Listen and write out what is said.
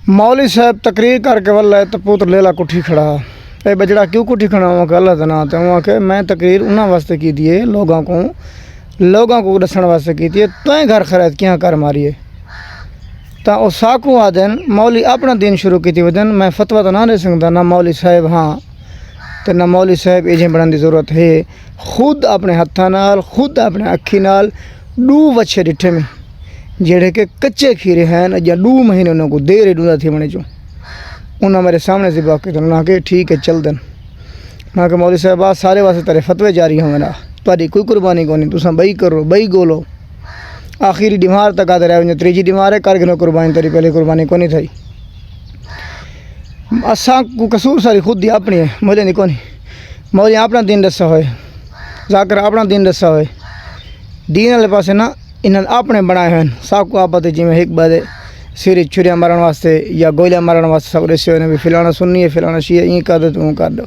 مولوی صاحب تقریر کر کے واللہ تو پوتر لیلا کٹھی کھڑا اے بجڑا کیوں کٹھی کھڑا ہوں کہ اللہ تعالیٰ تے ہوں کہ میں تقریر انہاں واسطے کی دیے لوگوں کو دسن واسطے کی دیے تائیں گھر خرید کیاں کر ماری ہے تا او ساکو آدن مولوی اپنا دین شروع کی ودن میں فتویٰ تو نہ دے سکتا نہ مولوی صاحب ہاں تو نہ مولوی صاحب ایجیں بڑھن دی ضرورت ہے خود اپنے ہتھاں نال خود اپنے اکھی نال ڈو وچھے ڈٹھے میں جڑے کہ کچے کھیرے ہیں یا 2 مہینے انہوں کو دیر ڈوندا تھی بنے چوں انہاں میرے سامنے سے باقی تو نہ کہ ٹھیک ہے چل دن نہ کہ مولوی صاحب سارے واسطے تیرے فتوے جاری ہوں گے نا تاری کوئی قربانی کو نہیں تساں بئی کرو بئی گولو آخری ڈیمار تک آتے رہے تیجی ڈیمار ہے کر گنو قربانی تیری پہلے قربانی کو نہیں تھی اساں کو قصور ساری خود دی اپنی ہے مجھے نہیں کونی مولوی اپنا دین دسا ہوئے ذاکر اپنا دین دسا ہوئے دین والے پاسے نہ انہاں اپنے بنائے ہیں سب کو آپ جی میں ایک بار سیری چھریاں مارن واسطے یا گولیاں مارن واسطے سب رسے ہوئے بھی فلانا سنی ہے فلانا شیعہ این کر دو تو کر دو